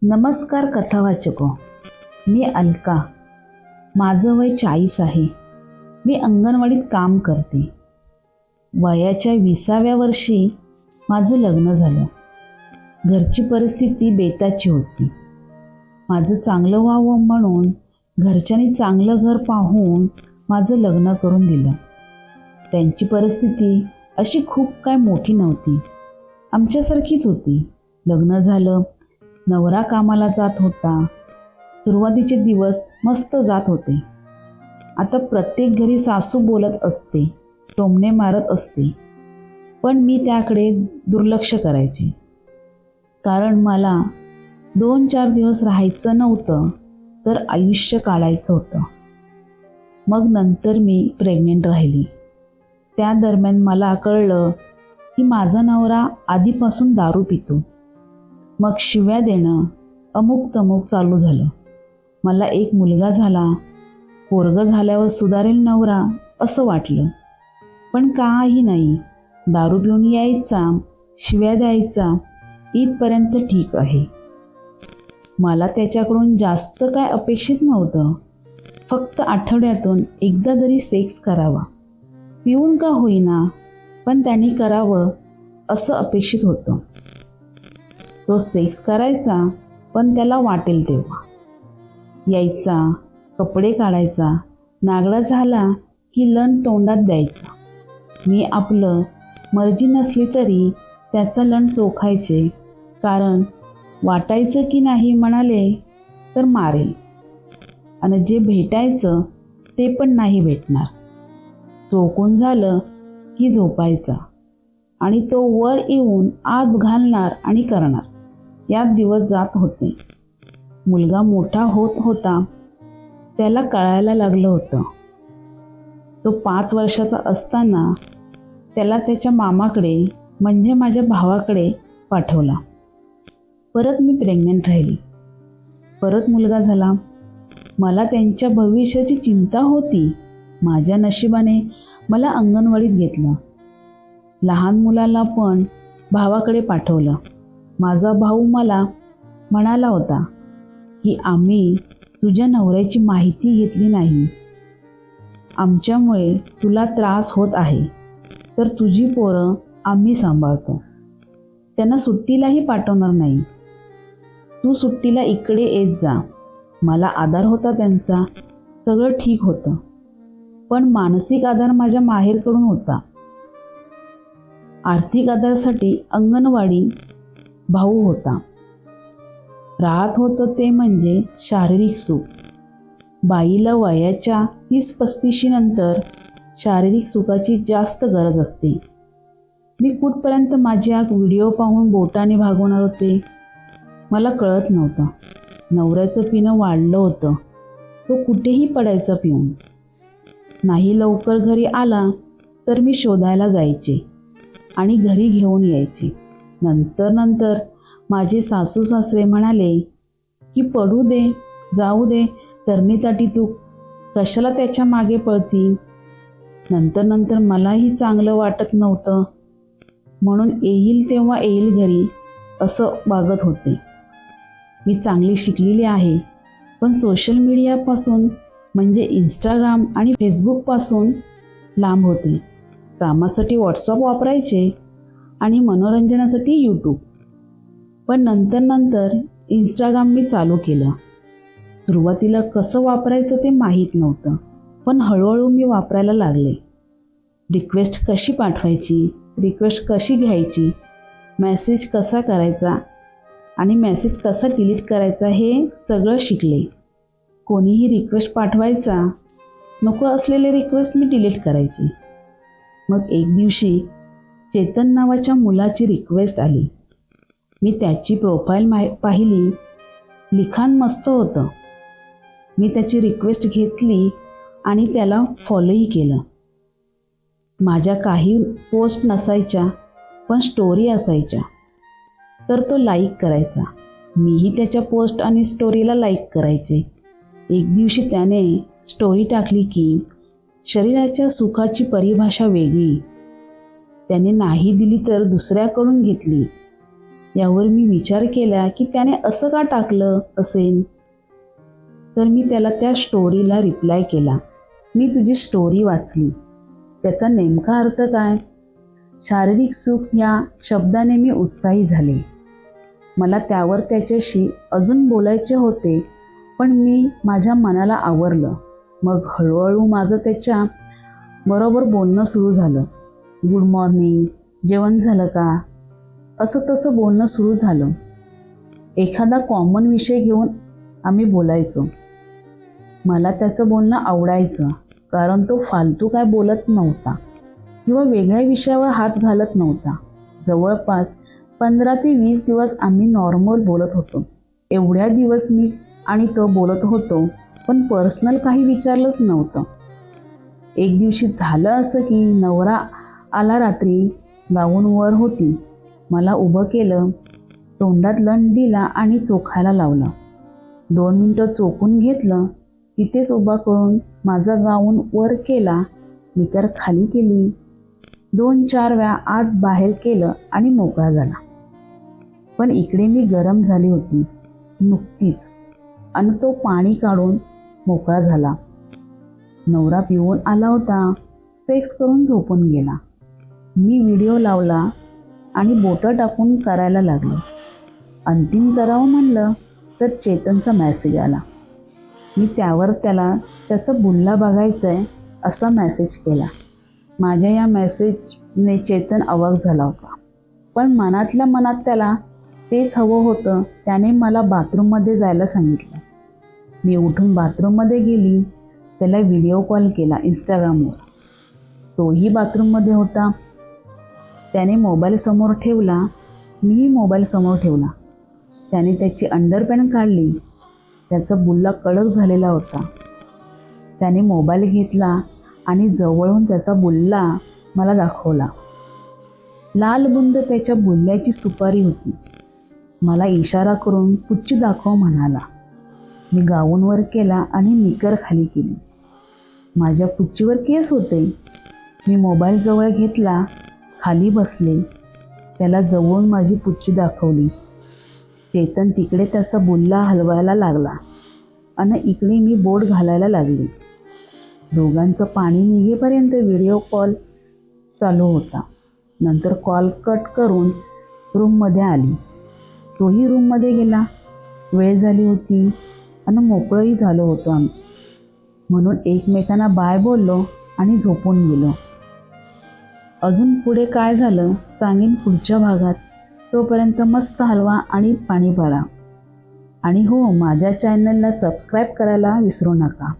नमस्कार कथावाचको. मी अलका. माझं वय 40 आहे. मी अंगणवाडीत काम करते. वयाच्या 20व्या वर्षी माझं लग्न झालं. घरची परिस्थिती बेताची होती. माझं चांगलं व्हावं म्हणून घरच्यांनी चांगलं घर पाहून माझं लग्न करून दिलं. त्यांची परिस्थिती अशी खूप काय मोठी नव्हती, आमच्यासारखीच होती. लग्न झालं, नवरा कामाला जात होता. सुरुवातीचे दिवस मस्त जात होते. आता प्रत्येक घरी सासू बोलत असते, टोमणे मारत असते, पण मी त्याकडे दुर्लक्ष करायचे. कारण मला 2-4 दिवस राहायचं नव्हतं, तर आयुष्य काढायचं होतं. मग नंतर मी प्रेग्नेंट राहिली. त्या दरम्यान मला कळलं की माझा नवरा आधीपासून दारू पितो. मग शिव्या देणं अमुक तमुक चालू झालं. मला एक मुलगा झाला, पोरगं झाल्यावर सुधारेल नवरा असं वाटलं, पण काही नाही. दारू पिऊन यायचा, शिव्या द्यायचा, इथपर्यंत ठीक आहे. मला त्याच्याकडून जास्त काय अपेक्षित नव्हतं. फक्त आठवड्यातून एकदा तरी सेक्स करावा, पिऊन का होईना, पण त्यांनी करावं असं अपेक्षित होतं. तो सेक्स करायचा, पण त्याला वाटेल तेव्हा यायचा, कपडे काढायचा, नागडा झाला की लन तोंडात द्यायचा. मी आपलं मर्जी नसली तरी त्याचा लन चोखायचे, कारण वाटायचं की नाही म्हणाले तर मारेल, आणि जे भेटायचं ते पण नाही भेटणार. चोखून झालं की झोपायचा, आणि तो वर येऊन आत घालणार आणि करणार. यात दिवस जात होते. मुलगा मोठा होत होता. त्याला कळायला लागलं होतं. तो 5 वर्षाचा असताना त्याला त्याच्या मामाकडे म्हणजे माझ्या भावाकडे पाठवला. परत मी प्रेग्नेंट राहिली. परत मुलगा झाला. मला त्यांच्या भविष्याची चिंता होती. माझ्या नशिबाने मला अंगणवाडीत घेतलं. लहान मुलाला पण भावाकडे पाठवलं. माझा भाऊ मला म्हणाला होता की आम्ही तुझ्या नवऱ्याची माहिती घेतली नाही, आमच्यामुळे तुला त्रास होत आहे, तर तुझी पोरं आम्ही सांभाळतो. त्यांना सुट्टीलाही पाठवणार नाही. तू सुट्टीला इकडे येत जा. मला आधार होता त्यांचा, सगळं ठीक होतं. पण मानसिक आधार माझ्या माहेरकडून होता. आर्थिक आधारासाठी अंगणवाडी भाऊ होता. राहत होतं ते म्हणजे शारीरिक सुख. बाईला वयाच्या 30-35 नंतर शारीरिक सुखाची जास्त गरज असते. मी कुठपर्यंत माझी आग व्हिडिओ पाहून बोटाने भागवणार होते मला कळत नव्हतं. नवऱ्याचं पिणं वाढलं होतं. तो कुठेही पडायचा पिऊन. नाही लवकर घरी आला तर मी शोधायला जायचे आणि घरी घेऊन यायचे. नंतर माझे सासू सासरे म्हणाले की पडू दे, जाऊ दे, तरणीताटी तू कशाला त्याच्या मागे पळती. नंतर मलाही चांगलं वाटत नव्हतं, म्हणून येईल तेव्हा येईल घरी असं वागत होते. मी चांगली शिकलेली आहे, पण सोशल मीडियापासून म्हणजे इंस्टाग्राम आणि फेसबुकपासून लांब होते. कामासाठी व्हॉट्सअप वापरायचे आणि मनोरंजनासाठी यूट्यूब. पण नंतर इंस्टाग्राम मी चालू केलं. सुरुवातीला कसं वापरायचं ते माहीत नव्हतं, पण हळूहळू मी वापरायला लागले. रिक्वेस्ट कशी पाठवायची, रिक्वेस्ट कशी घ्यायची, मेसेज कसा करायचा आणि मेसेज कसा डिलीट करायचा हे सगळं शिकले. कोणीही रिक्वेस्ट पाठवायचा, नको असलेले रिक्वेस्ट मी डिलीट करायची. मग एक दिवशी चेतन नावाच्या मुलाची रिक्वेस्ट आली. मी त्याची प्रोफाईल पाहिली. लिखाण मस्त होतं. मी त्याची रिक्वेस्ट घेतली आणि त्याला फॉलोही केलं. माझ्या काही पोस्ट नसायच्या, पण स्टोरी असायच्या, तर तो लाईक करायचा. मीही त्याच्या पोस्ट आणि स्टोरीला लाईक करायचे. एक दिवशी त्याने स्टोरी टाकली की शरीराच्या सुखाची परिभाषा वेगळी, त्याने नाही दिली तर दुसऱ्याकडून घेतली. यावर मी विचार केला की त्याने असं का टाकलं असेल. तर मी त्याला त्या स्टोरीला रिप्लाय केला, मी तुझी स्टोरी वाचली. त्याचा नेमका अर्थ काय? शारीरिक सुख या शब्दाने मी उत्साही झाले. मला त्यावर त्याच्याशी अजून बोलायचे होते, पण मी माझ्या मनाला आवरलं. मग हळूहळू माझं त्याच्या बरोबर बोलणं सुरू झालं. गुड मॉर्निंग, जेवण झालं का, असं तसं बोलणं सुरू झालं. एखादा कॉमन विषय घेऊन आम्ही बोलायचो. मला त्याचं बोलणं आवडायचं, कारण तो फालतू काय बोलत नव्हता किंवा वेगळ्या विषयावर हात घालत नव्हता. जवळपास 15 ते 20 दिवस आम्ही नॉर्मल बोलत होतो. एवढ्या दिवस मी आणि तो बोलत होतो, पण पर्सनल काही विचारलंच नव्हतं. एक दिवशी झालं असं की नवरा आला रात्री, गाऊनवर होती. मला उभं केलं, तोंडात लंड दिला आणि चोखायला लावलं. 2 मिनिटं चोखून घेतलं. तिथेच उभा करून माझा गाऊन वर केला, निकर खाली केली. 2-4 वेळा आत बाहेर केलं आणि मोकळा झाला. पण इकडे मी गरम झाली होती नुकतीच, आणि तो पाणी काढून मोकळा झाला. नवरा पिऊन आला होता, सेक्स करून झोपून गेला. मी व्हिडिओ लावला आणि बोटं टाकून करायला लागलो. अंतिम करावं म्हणलं तर चेतनचा मेसेज आला. मी त्यावर त्याला त्याचं बुल्ला बघायचं आहे असा मेसेज केला. माझ्या या मेसेजने चेतन अवाक झाला होता, पण मनातल्या मनात त्याला तेच हवं होतं. त्याने मला बाथरूममध्ये जायला सांगितलं. मी उठून बाथरूममध्ये गेली. त्याला व्हिडिओ कॉल केला इंस्टाग्रामवर. तोही बाथरूममध्ये होता. त्याने मोबाईल समोर ठेवला, मीही मोबाईल समोर ठेवला. त्याने त्याची अंडरपॅन्ट काढली. त्याचा बुल्ला कडक झालेला होता. त्याने मोबाईल घेतला आणि जवळून त्याचा बुल्ला मला दाखवला. लाल बुंद त्याच्या बुल्ल्याची सुपारी होती. मला इशारा करून पुच्ची दाखव म्हणाला. मी गाऊनवर केला आणि निकर खाली केली. माझ्या पुच्चीवर केस होते. मी मोबाईल जवळ घेतला, खाली बसले. त्याला जवळून माझी पुच्ची दाखवली. चेतन तिकडे त्याचा बुल्ला हलवायला लागला आणि इकडे मी बोट घालायला लागली. दोघांचं पाणी निघेपर्यंत व्हिडिओ कॉल चालू होता. नंतर कॉल कट करून रूममध्ये आली. तोही रूममध्ये गेला. वेळ झाली होती आणि मोकळंही झालो होतो आम्ही, म्हणून एकमेकांना बाय बोललो आणि झोपून गेलो. अजून पुढे काय झालं सांगेन पुढच्या भागात. तोपर्यंत मस्त हलवा आणि पाणी पाडा. आणि हो, माझ्या चॅनलला सबस्क्राईब करायला विसरू नका.